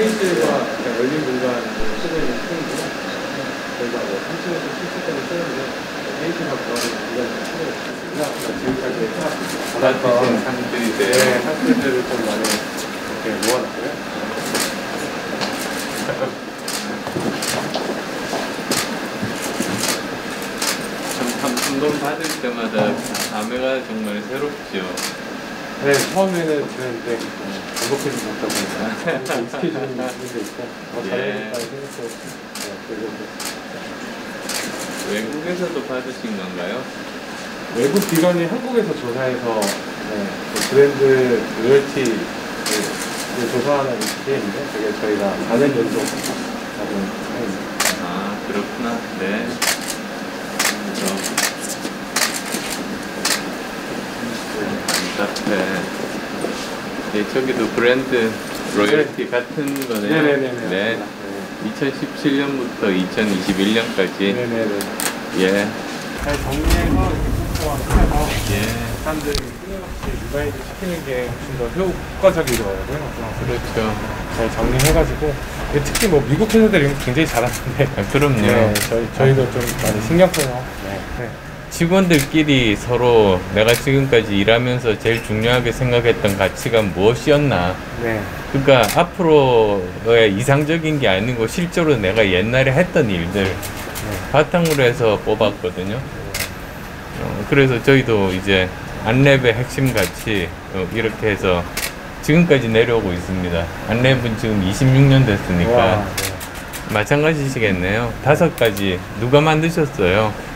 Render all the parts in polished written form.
회의실과 열린 공간 쓰고 있는 팀이고요. 저희가 3층에서 7층까지 쓰는데 회의실과 구하는 공간이 필요가 있습니다. 지금까지 받았던 상들을 좀 많이 이렇게 모아놨고요. 감동 받을 때마다 감회가 정말 새롭죠. 네, 처음에는 그랬는데 반복해서 먹다 보니까 익숙해지는 부분도 있고 잘해야겠다 생각도 외국에서도 받으신 건가요? 외국 기관이 한국에서 조사해서 브랜드 로열티를 조사하는 기계인데 그게 저희가 4년 연속 받은 사입니다. 아, 그렇구나. 네. 답답해. 네, 저기도 브랜드 로열티 같은 거네요. 네네네. 네. 2017년부터 2021년까지. 네네네. 예. 잘 정리해서 이렇게 해서 예. 사람들이 끊임없이 리바이드 시키는 게 훨씬 더 효과적이더라고요. 그렇죠. 잘 정리해가지고 특히 뭐 미국 회사들이 굉장히 잘하는데. 아, 그럼요. 네, 저희도 좀 많이 신경 써서. 네. 직원들끼리 서로 내가 지금까지 일하면서 제일 중요하게 생각했던 가치가 무엇이었나. 네. 그러니까 앞으로의 이상적인 게 아니고 실제로 내가 옛날에 했던 일들 바탕으로 해서 뽑았거든요. 그래서 저희도 이제 안랩의 핵심 가치 이렇게 해서 지금까지 내려오고 있습니다. 안랩은 지금 26년 됐으니까 와, 마찬가지시겠네요. 5가지 누가 만드셨어요?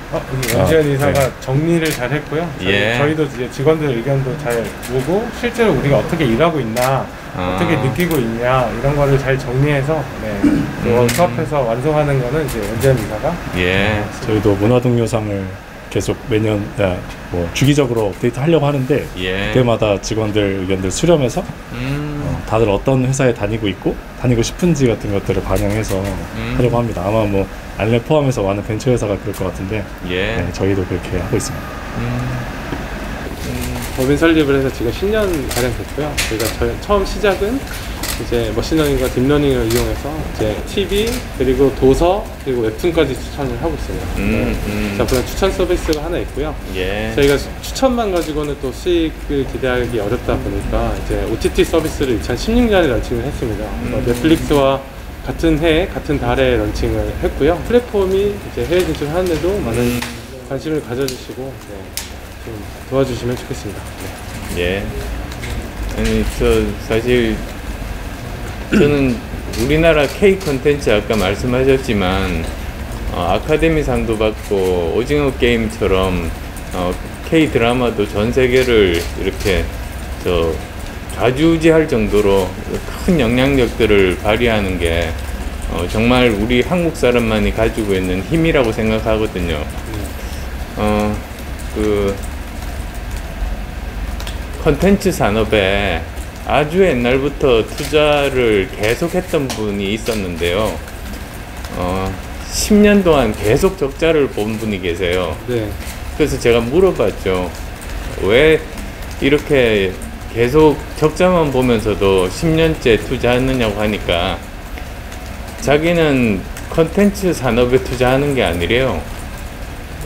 연지현 이사가 네. 정리를 잘 했고요. 예. 저희도 이제 직원들 의견도 잘 보고 실제로 우리가 어떻게 일하고 있나, 어떻게 느끼고 있냐 이런 거를 잘 정리해서 수업해서 완성하는 거는 이제 연지현 이사가. 예. 저희도 문화동료상을 계속 매년 뭐 주기적으로 업데이트 하려고 하는데 예. 그때마다 직원들 의견들 수렴해서 다들 어떤 회사에 다니고 있고 다니고 싶은지 같은 것들을 반영해서 하려고 합니다. 아마 뭐 안랩 포함해서 많은 벤처 회사가 그럴 것 같은데 예. 네, 저희도 그렇게 하고 있습니다. 법인 설립을 해서 지금 10년 가량 됐고요. 저희가 처음 시작은 이제 머신러닝과 딥러닝을 이용해서 이제 TV 그리고 도서 그리고 웹툰까지 추천을 하고 있어요. 자, 그런 추천 서비스가 하나 있고요. 예. 저희가 추천만 가지고는 또 수익을 기대하기 어렵다 보니까 이제 OTT 서비스를 2016년에 런칭을 했습니다. 넷플릭스와 같은 해, 같은 달에 런칭을 했고요. 플랫폼이 이제 해외 진출하는데도 많은 관심을 가져주시고 좀 도와주시면 좋겠습니다. 예. 아니, 사실 저는 우리나라 K 콘텐츠 아까 말씀하셨지만 아카데미상도 받고 오징어 게임처럼 K 드라마도 전 세계를 이렇게 좌지우지할 정도로 큰 영향력들을 발휘하는 게 정말 우리 한국 사람만이 가지고 있는 힘이라고 생각하거든요. 그 콘텐츠 산업에 아주 옛날부터 투자를 계속했던 분이 있었는데요. 10년 동안 계속 적자를 본 분이 계세요. 네. 그래서 제가 물어봤죠. 왜 이렇게 계속 적자만 보면서도 10년째 투자했느냐고 하니까 자기는 컨텐츠 산업에 투자하는 게 아니래요.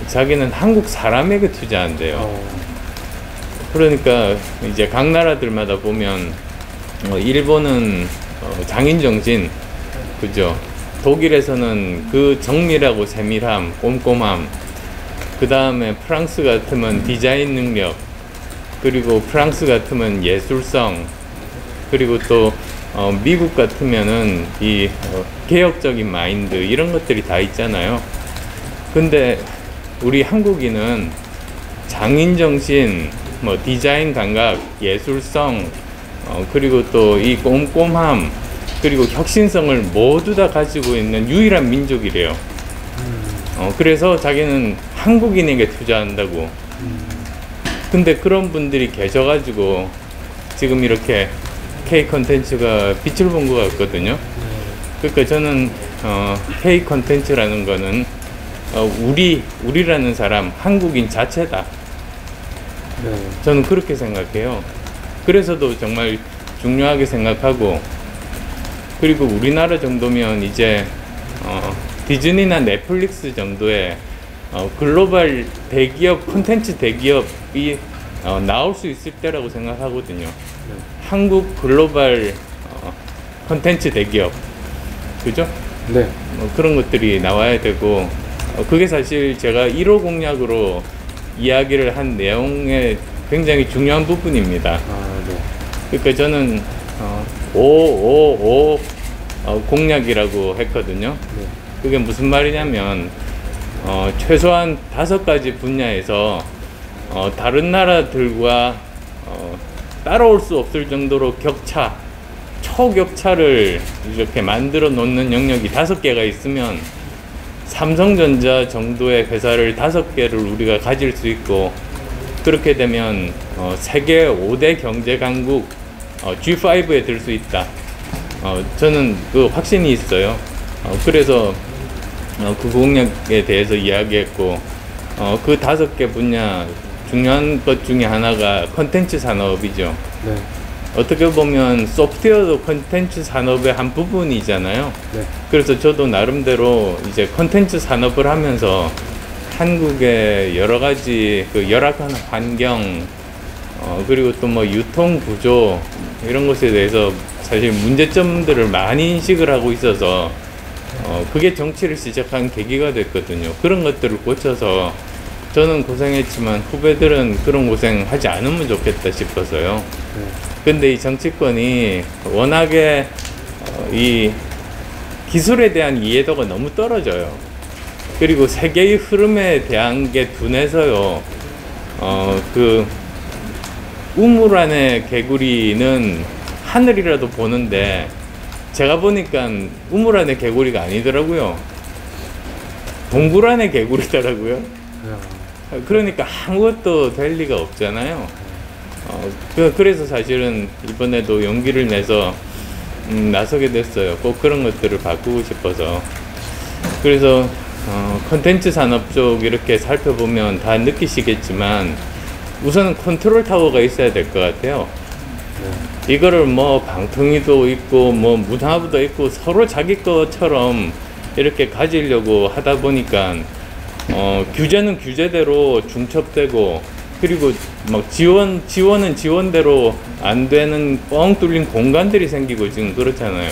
자기는 한국 사람에게 투자한대요. 그러니까 이제 각 나라들마다 보면 일본은 장인정신, 그죠? 독일에서는 그 정밀하고 세밀함, 꼼꼼함, 그 다음에 프랑스 같으면 디자인 능력, 그리고 프랑스 같으면 예술성, 그리고 또 미국 같으면은 이 개혁적인 마인드 이런 것들이 다 있잖아요. 근데 우리 한국인은 장인정신, 뭐 디자인 감각, 예술성, 그리고 또 이 꼼꼼함, 그리고 혁신성을 모두 다 가지고 있는 유일한 민족이래요. 그래서 자기는 한국인에게 투자한다고. 근데 그런 분들이 계셔가지고 지금 이렇게 K 컨텐츠가 빛을 본 것 같거든요. 그러니까 저는 K 컨텐츠라는 거는 우리라는 사람, 한국인 자체다. 네. 저는 그렇게 생각해요. 그래서도 정말 중요하게 생각하고 그리고 우리나라 정도면 이제 디즈니나 넷플릭스 정도의 글로벌 대기업, 콘텐츠 대기업이 나올 수 있을 때라고 생각하거든요. 한국 글로벌 콘텐츠 대기업, 그죠? 네. 그런 것들이 나와야 되고, 그게 사실 제가 1호 공약으로 이야기를 한 내용의 굉장히 중요한 부분입니다. 아, 네. 그러니까 저는 555 공약이라고 했거든요. 네. 그게 무슨 말이냐면 최소한 5가지 분야에서 다른 나라들과 따라올 수 없을 정도로 격차, 초격차를 이렇게 만들어 놓는 영역이 5개가 있으면 삼성전자 정도의 회사를 5개를 우리가 가질 수 있고, 그렇게 되면 세계 5대 경제 강국 G5에 들 수 있다. 저는 그 확신이 있어요. 그래서 그 공약에 대해서 이야기했고, 그 5개 분야 중요한 것 중에 하나가 컨텐츠 산업이죠. 네. 어떻게 보면 소프트웨어도 컨텐츠 산업의 한 부분이잖아요. 네. 그래서 저도 나름대로 이제 컨텐츠 산업을 하면서 한국의 여러 가지 그 열악한 환경, 그리고 또 뭐 유통 구조, 이런 것에 대해서 사실 문제점들을 많이 인식을 하고 있어서 그게 정치를 시작한 계기가 됐거든요. 그런 것들을 고쳐서 저는 고생했지만 후배들은 그런 고생 하지 않으면 좋겠다 싶어서요. 네. 근데 이 정치권이 워낙에 이 기술에 대한 이해도가 너무 떨어져요. 그리고 세계의 흐름에 대한 게 둔해서요. 그 우물 안에 개구리는 하늘이라도 보는데, 제가 보니까 우물 안에 개구리가 아니더라고요. 동굴 안에 개구리더라고요. 그러니까 아무것도 될 리가 없잖아요. 그래서 사실은 이번에도 용기를 내서 나서게 됐어요. 꼭 그런 것들을 바꾸고 싶어서. 그래서 콘텐츠 산업 쪽 이렇게 살펴보면 다 느끼시겠지만 우선은 컨트롤 타워가 있어야 될 것 같아요. 이거를 뭐 방통위도 있고 뭐 문화부도 있고 서로 자기 것처럼 이렇게 가지려고 하다 보니까 규제는 규제대로 중첩되고, 그리고 막 지원은 지원대로 안 되는 뻥 뚫린 공간들이 생기고 지금 그렇잖아요.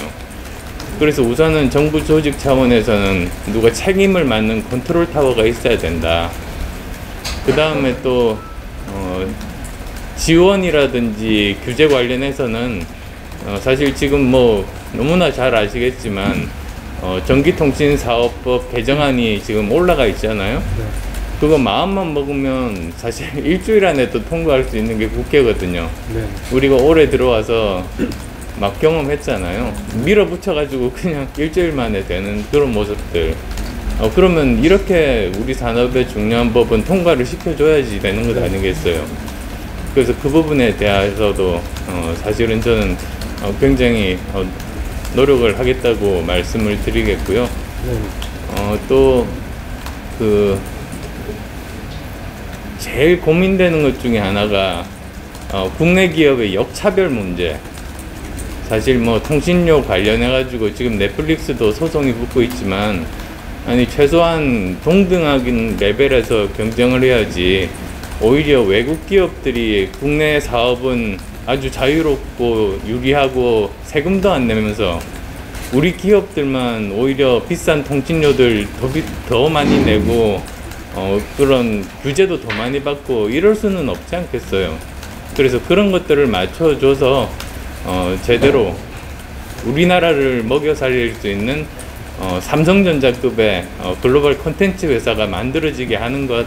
그래서 우선은 정부 조직 차원에서는 누가 책임을 맡는 컨트롤 타워가 있어야 된다. 그 다음에 또 지원이라든지 규제 관련해서는 사실 지금 뭐 너무나 잘 아시겠지만 전기통신사업법 개정안이 지금 올라가 있잖아요. 네. 그거 마음만 먹으면 사실 일주일 안에 또 통과할 수 있는 게 국회거든요. 네. 우리가 올해 들어와서 막 경험했잖아요. 밀어붙여가지고 그냥 일주일 만에 되는 그런 모습들. 그러면 이렇게 우리 산업의 중요한 법은 통과를 시켜줘야지 되는 것 아니겠어요. 그래서 그 부분에 대해서도 사실은 저는 굉장히 노력을 하겠다고 말씀을 드리겠고요. 네. 또 그 제일 고민되는 것 중에 하나가 국내 기업의 역차별 문제. 사실 뭐 통신료 관련해 가지고 지금 넷플릭스도 소송이 붙고 있지만, 아니 최소한 동등한 레벨에서 경쟁을 해야지, 오히려 외국 기업들이 국내 사업은 아주 자유롭고 유리하고 세금도 안 내면서 우리 기업들만 오히려 비싼 통신료들 더 많이 내고 그런 규제도 더 많이 받고 이럴 수는 없지 않겠어요. 그래서 그런 것들을 맞춰줘서 제대로 우리나라를 먹여 살릴 수 있는 삼성전자급의 글로벌 콘텐츠 회사가 만들어지게 하는 것,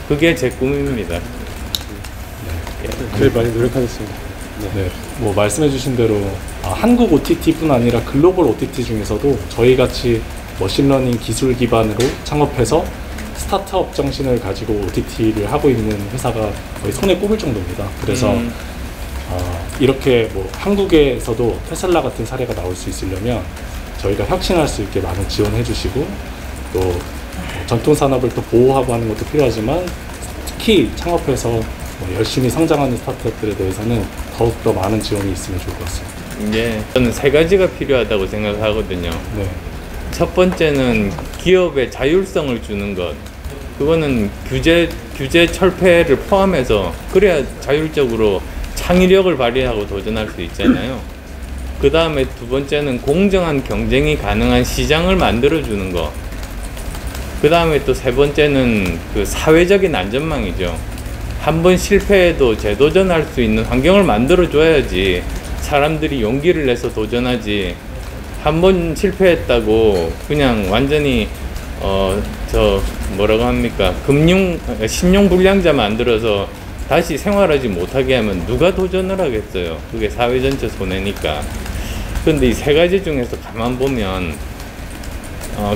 그게 제 꿈입니다. 제일 많이 노력하겠습니다. 네, 뭐 말씀해주신 대로 한국 OTT뿐 아니라 글로벌 OTT 중에서도 저희 같이 머신러닝 기술 기반으로 창업해서 스타트업 정신을 가지고 OTT를 하고 있는 회사가 거의 손에 꼽을 정도입니다. 그래서 이렇게 뭐 한국에서도 테슬라 같은 사례가 나올 수 있으려면 저희가 혁신할 수 있게 많은 지원해 주시고, 또 전통 산업을 또 보호하고 하는 것도 필요하지만 특히 창업해서 열심히 성장하는 스타트업들에 대해서는 더욱더 많은 지원이 있으면 좋을 것 같습니다. 이제 저는 세 가지가 필요하다고 생각하거든요. 네. 첫 번째는 기업의 자율성을 주는 것. 그거는 규제 철폐를 포함해서 그래야 자율적으로 창의력을 발휘하고 도전할 수 있잖아요. 그 다음에 두 번째는 공정한 경쟁이 가능한 시장을 만들어주는 거. 그 다음에 또 세 번째는 그 사회적인 안전망이죠. 한번 실패해도 재도전할 수 있는 환경을 만들어줘야지 사람들이 용기를 내서 도전하지. 한 번 실패했다고 그냥 완전히 뭐라고 합니까? 신용불량자 만들어서 다시 생활하지 못하게 하면 누가 도전을 하겠어요? 그게 사회 전체 손해니까. 근데 이 세 가지 중에서 가만 보면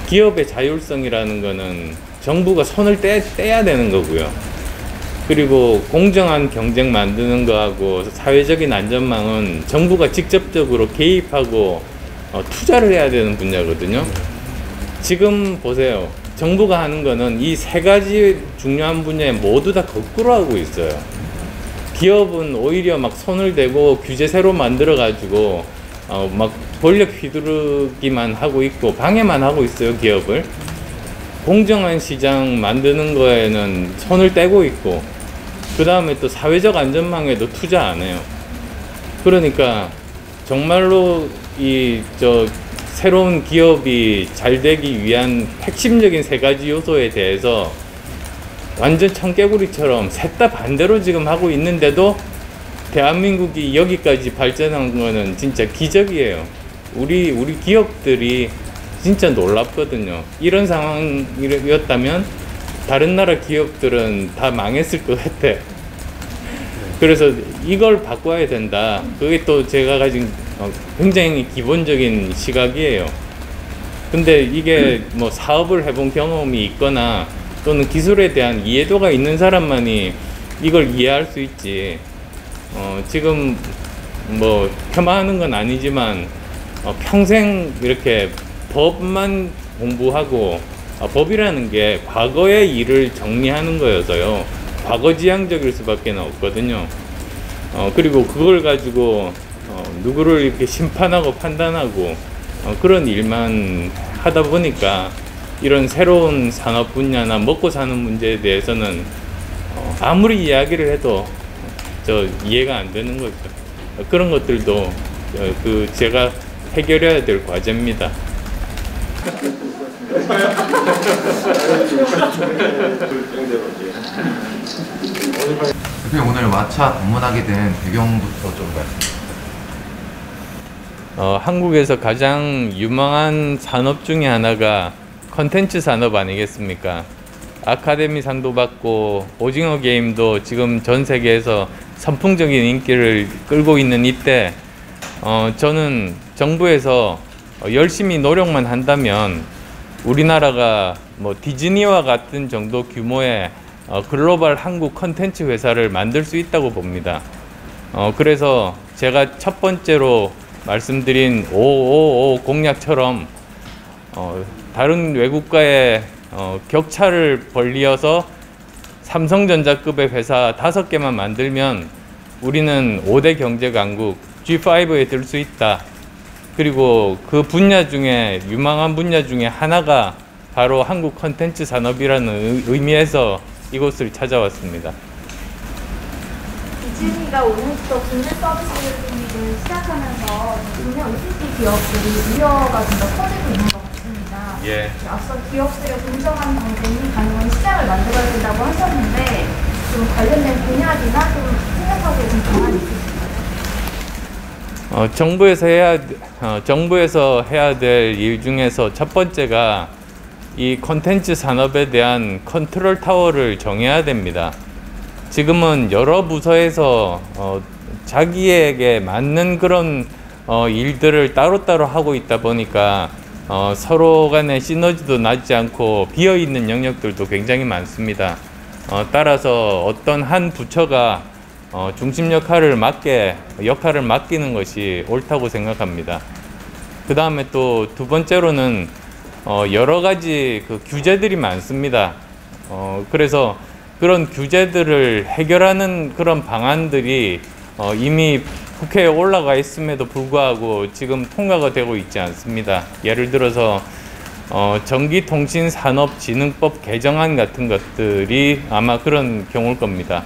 기업의 자율성이라는 거는 정부가 손을 떼야 되는 거고요. 그리고 공정한 경쟁 만드는 거하고 사회적인 안전망은 정부가 직접적으로 개입하고 투자를 해야 되는 분야거든요. 지금 보세요. 정부가 하는 거는 이 세 가지 중요한 분야에 모두 다 거꾸로 하고 있어요. 기업은 오히려 막 손을 대고 규제 새로 만들어 가지고 막 권력 휘두르기만 하고 있고 방해만 하고 있어요, 기업을. 공정한 시장 만드는 거에는 손을 떼고 있고, 그 다음에 또 사회적 안전망에도 투자 안 해요. 그러니까 정말로 새로운 기업이 잘 되기 위한 핵심적인 세 가지 요소에 대해서 완전 청개구리처럼 셋 다 반대로 지금 하고 있는데도 대한민국이 여기까지 발전한 거는 진짜 기적이에요. 우리 기업들이 진짜 놀랍거든요. 이런 상황이었다면 다른 나라 기업들은 다 망했을 것 같아. 그래서 이걸 바꿔야 된다. 그게 또 제가 가진 굉장히 기본적인 시각이에요. 근데 이게 뭐 사업을 해본 경험이 있거나 또는 기술에 대한 이해도가 있는 사람만이 이걸 이해할 수 있지. 지금 뭐 폄하하는 건 아니지만 평생 이렇게 법만 공부하고 법이라는 게 과거의 일을 정리하는 거여서요. 과거지향적일 수밖에 없거든요. 그리고 그걸 가지고 누구를 이렇게 심판하고 판단하고 그런 일만 하다 보니까 이런 새로운 산업 분야나 먹고 사는 문제에 대해서는 아무리 이야기를 해도 이해가 안 되는 거죠. 그런 것들도 제가 해결해야 될 과제입니다. 대표님, 오늘 마차 방문하게 된 배경부터 좀 말씀해 주세요. 한국에서 가장 유망한 산업 중에 하나가 컨텐츠 산업 아니겠습니까? 아카데미 상도 받고 오징어 게임도 지금 전 세계에서 선풍적인 인기를 끌고 있는 이때 저는 정부에서 열심히 노력만 한다면 우리나라가 뭐 디즈니와 같은 정도 규모의 글로벌 한국 컨텐츠 회사를 만들 수 있다고 봅니다. 그래서 제가 첫 번째로 말씀드린 555 공약처럼 다른 외국과의 격차를 벌리어서 삼성전자급의 회사 5개만 만들면 우리는 5대 경제 강국 G5에 들 수 있다. 그리고 그 분야 중에 유망한 분야 중에 하나가 바로 한국 컨텐츠 산업이라는 의미에서 이곳을 찾아왔습니다. 디즈니가 오늘부터 국내 서비스를 시작하면서 국내 OTT 기업들이 우려가 좀 더 커지고 있는 것 같습니다. 예. 앞서 기업들의 공정한 경쟁이 가능한 시장을 만들어야 된다고 하셨는데 좀 관련된 공약이나 좀 생각하고 계신 방안이 있으신가요? 정부에서 해야 될 일 중에서 첫 번째가 이 콘텐츠 산업에 대한 컨트롤 타워를 정해야 됩니다. 지금은 여러 부서에서 자기에게 맞는 그런 일들을 따로따로 하고 있다 보니까 서로 간의 시너지도 나지 않고 비어있는 영역들도 굉장히 많습니다. 따라서 어떤 한 부처가 중심 역할을 맡기는 것이 옳다고 생각합니다. 그 다음에 또 두 번째로는 여러 가지 그 규제들이 많습니다. 그래서 그런 규제들을 해결하는 그런 방안들이 이미 국회에 올라가 있음에도 불구하고 지금 통과가 되고 있지 않습니다. 예를 들어서 전기통신산업진흥법 개정안 같은 것들이 아마 그런 경우일 겁니다.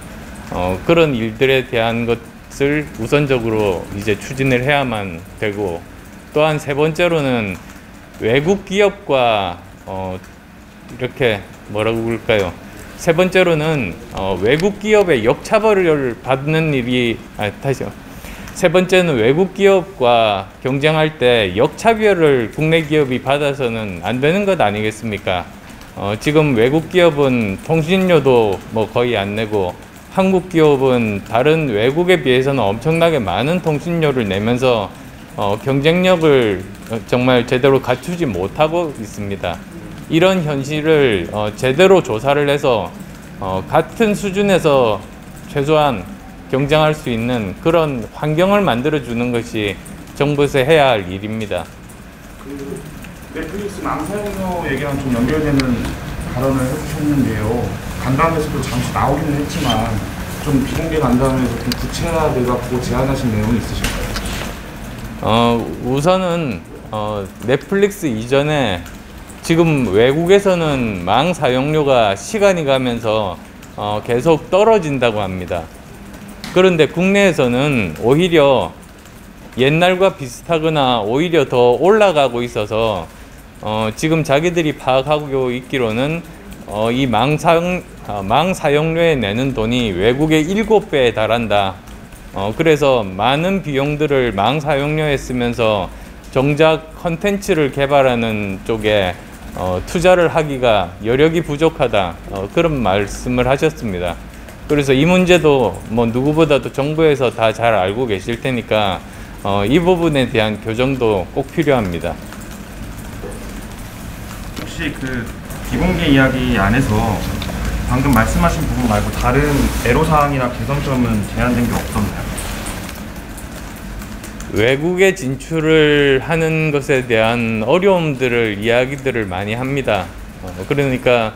그런 일들에 대한 것을 우선적으로 이제 추진을 해야만 되고, 또한 세 번째로는 외국 기업과 이렇게 뭐라고 그럴까요? 세 번째로는 외국 기업의 역차별을 받는 일이 세 번째는 외국 기업과 경쟁할 때 역차별을 국내 기업이 받아서는 안 되는 것 아니겠습니까? 지금 외국 기업은 통신료도 뭐 거의 안 내고, 한국 기업은 다른 외국에 비해서는 엄청나게 많은 통신료를 내면서 경쟁력을 정말 제대로 갖추지 못하고 있습니다. 이런 현실을 제대로 조사를 해서 같은 수준에서 최소한 경쟁할 수 있는 그런 환경을 만들어주는 것이 정부에서 해야 할 일입니다. 그 넷플릭스 망사용료 얘기랑 좀 연결되는 발언을 해주셨는데요. 간담회에서도 잠시 나오기는 했지만 좀 비공개 간담회에서 좀 구체화돼갖고 제안하신 내용이 있으실까요? 우선은 넷플릭스 이전에 지금 외국에서는 망 사용료가 시간이 가면서 계속 떨어진다고 합니다. 그런데 국내에서는 오히려 옛날과 비슷하거나 오히려 더 올라가고 있어서 지금 자기들이 파악하고 있기로는 이 망 사용료에 내는 돈이 외국의 7배에 달한다. 그래서 많은 비용들을 망 사용료에 쓰면서 정작 컨텐츠를 개발하는 쪽에 투자를 하기가 여력이 부족하다. 그런 말씀을 하셨습니다. 그래서 이 문제도 뭐 누구보다도 정부에서 다 잘 알고 계실 테니까 이 부분에 대한 교정도 꼭 필요합니다. 혹시 그 비공개 이야기 안에서 방금 말씀하신 부분 말고 다른 애로사항이나 개선점은 제한된 게 없었나요? 외국에 진출을 하는 것에 대한 어려움들을 이야기들을 많이 합니다. 그러니까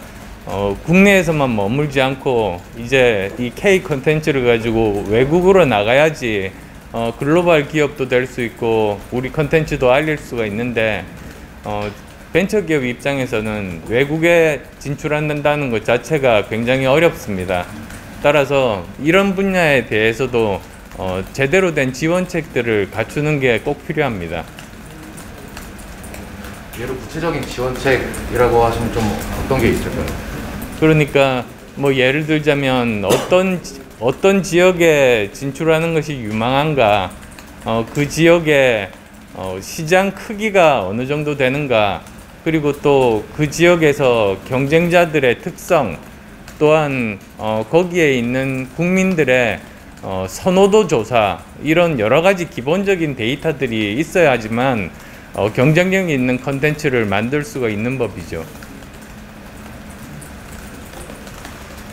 국내에서만 머물지 않고 이제 이 K 컨텐츠를 가지고 외국으로 나가야지 글로벌 기업도 될 수 있고 우리 컨텐츠도 알릴 수가 있는데 벤처기업 입장에서는 외국에 진출한다는 것 자체가 굉장히 어렵습니다. 따라서 이런 분야에 대해서도 제대로 된 지원책들을 갖추는 게 꼭 필요합니다. 예로 구체적인 지원책이라고 하시면 좀 어떤 게 있을까요? 그러니까 뭐 예를 들자면 어떤 지역에 진출하는 것이 유망한가, 그 지역의 시장 크기가 어느 정도 되는가, 그리고 또 그 지역에서 경쟁자들의 특성, 또한 거기에 있는 국민들의 선호도 조사, 이런 여러 가지 기본적인 데이터들이 있어야지만 경쟁력이 있는 컨텐츠를 만들 수가 있는 법이죠.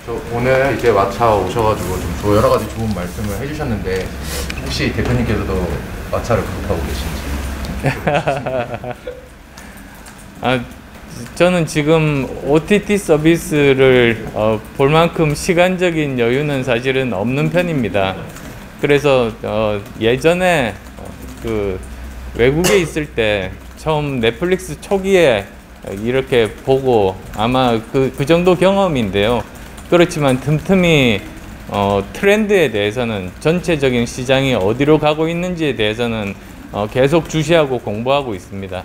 저 오늘 이제 마차 오셔가지고 좀 여러 가지 좋은 말씀을 해주셨는데 혹시 대표님께서도 마차를 구독하고 계신지? 저는 지금 OTT 서비스를 볼 만큼 시간적인 여유는 사실은 없는 편입니다. 그래서 예전에 그 외국에 있을 때 처음 넷플릭스 초기에 이렇게 보고 아마 그 정도 경험인데요. 그렇지만 틈틈이 트렌드에 대해서는, 전체적인 시장이 어디로 가고 있는지에 대해서는 계속 주시하고 공부하고 있습니다.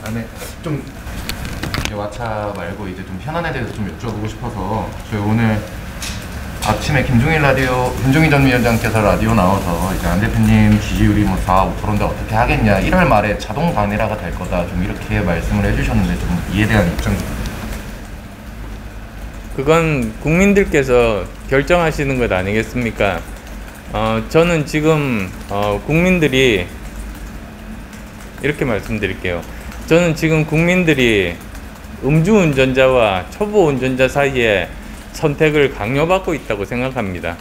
안에 좀 왓챠 말고 이제 좀 현안에 대해서 좀 여쭤보고 싶어서, 저희 오늘 아침에 김종인 전 위원장께서 라디오 나와서 이제 안 대표님 지지율이 뭐 4, 5%인데 어떻게 하겠냐, 1월 말에 자동 반에라가 될 거다, 좀 이렇게 말씀을 해주셨는데 좀 이에 대한 입장이. 그건 국민들께서 결정하시는 것 아니겠습니까? 저는 지금 국민들이 이렇게 말씀드릴게요. 저는 지금 국민들이 음주운전자와 초보운전자 사이에 선택을 강요받고 있다고 생각합니다.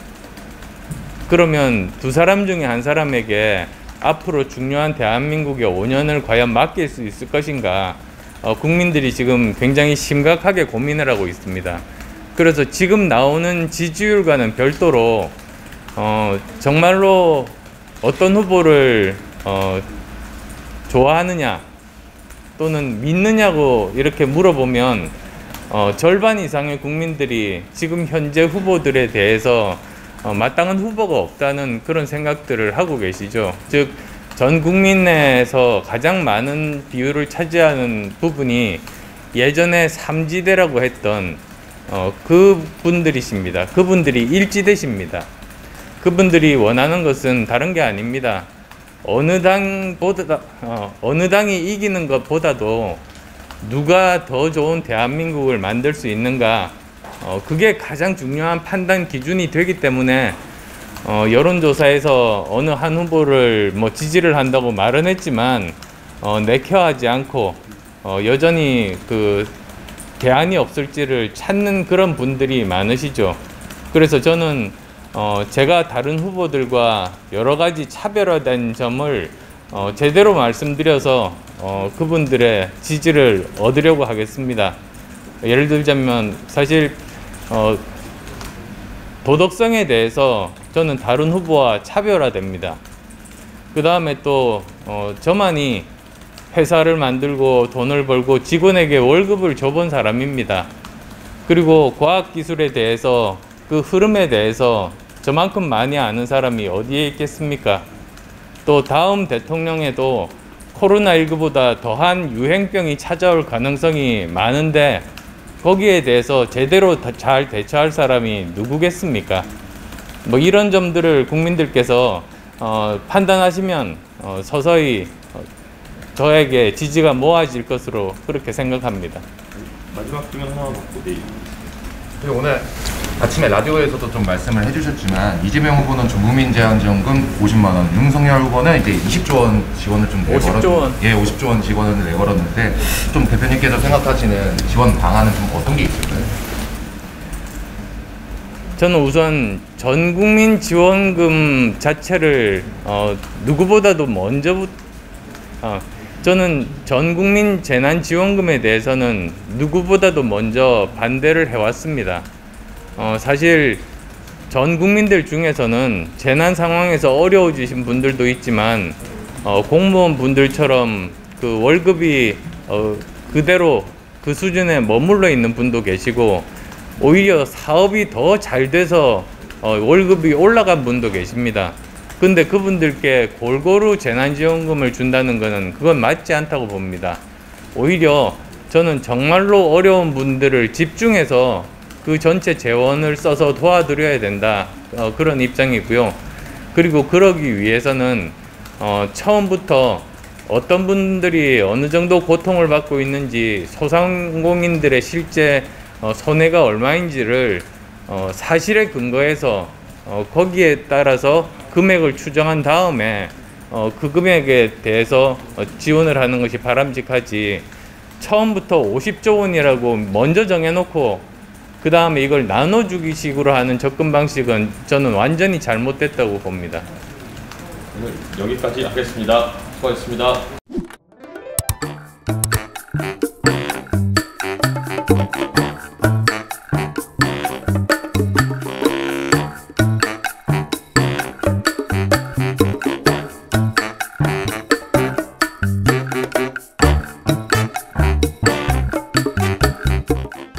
그러면 두 사람 중에 한 사람에게 앞으로 중요한 대한민국의 5년을 과연 맡길 수 있을 것인가, 국민들이 지금 굉장히 심각하게 고민을 하고 있습니다. 그래서 지금 나오는 지지율과는 별도로 정말로 어떤 후보를 좋아하느냐 또는 믿느냐고 이렇게 물어보면 절반 이상의 국민들이 지금 현재 후보들에 대해서 마땅한 후보가 없다는 그런 생각들을 하고 계시죠. 즉 전 국민에서 가장 많은 비율을 차지하는 부분이 예전에 삼지대라고 했던 그분들이십니다. 그분들이 일지대십니다. 그분들이 원하는 것은 다른 게 아닙니다. 어느 당이 이기는 것보다도 누가 더 좋은 대한민국을 만들 수 있는가, 그게 가장 중요한 판단 기준이 되기 때문에 여론조사에서 어느 한 후보를 뭐 지지를 한다고 말은 했지만 내켜하지 않고 여전히 그 대안이 없을지를 찾는 그런 분들이 많으시죠. 그래서 저는 제가 다른 후보들과 여러 가지 차별화된 점을 제대로 말씀드려서 그분들의 지지를 얻으려고 하겠습니다. 예를 들자면 사실 도덕성에 대해서 저는 다른 후보와 차별화됩니다. 그 다음에 또 저만이 회사를 만들고 돈을 벌고 직원에게 월급을 줘본 사람입니다. 그리고 과학기술에 대해서 그 흐름에 대해서 저만큼 많이 아는 사람이 어디에 있겠습니까? 또 다음 대통령에도 코로나19보다 더한 유행병이 찾아올 가능성이 많은데 거기에 대해서 제대로 잘 대처할 사람이 누구겠습니까? 뭐 이런 점들을 국민들께서 판단하시면 서서히 저에게 지지가 모아질 것으로 그렇게 생각합니다. 마지막 질문 하나 받고 네. 그리고 오늘 아침에 라디오에서도 좀 말씀을 해주셨지만 이재명 후보는 전국민 재난지원금 50만 원, 윤석열 후보는 이제 20조 원 지원을 좀 50조 원. 예, 50조 원 지원을 내걸었는데 좀 대표님께서 생각하시는 지원 방안은 좀 어떤 게 있을까요? 저는 우선 전국민 지원금 자체를 누구보다도 저는 전국민 재난지원금에 대해서는 누구보다도 먼저 반대를 해왔습니다. 사실 전 국민들 중에서는 재난 상황에서 어려워지신 분들도 있지만 공무원 분들처럼 그 월급이 그대로 그 수준에 머물러 있는 분도 계시고 오히려 사업이 더 잘 돼서 월급이 올라간 분도 계십니다. 근데 그분들께 골고루 재난지원금을 준다는 것은 그건 맞지 않다고 봅니다. 오히려 저는 정말로 어려운 분들을 집중해서 그 전체 재원을 써서 도와드려야 된다, 그런 입장이고요. 그리고 그러기 위해서는 처음부터 어떤 분들이 어느 정도 고통을 받고 있는지, 소상공인들의 실제 손해가 얼마인지를 사실에 근거해서 거기에 따라서 금액을 추정한 다음에 그 금액에 대해서 지원을 하는 것이 바람직하지, 처음부터 50조 원이라고 먼저 정해놓고 그 다음에 이걸 나눠주기 식으로 하는 접근 방식은 저는 완전히 잘못됐다고 봅니다. 오늘 여기까지 하겠습니다. 수고하셨습니다.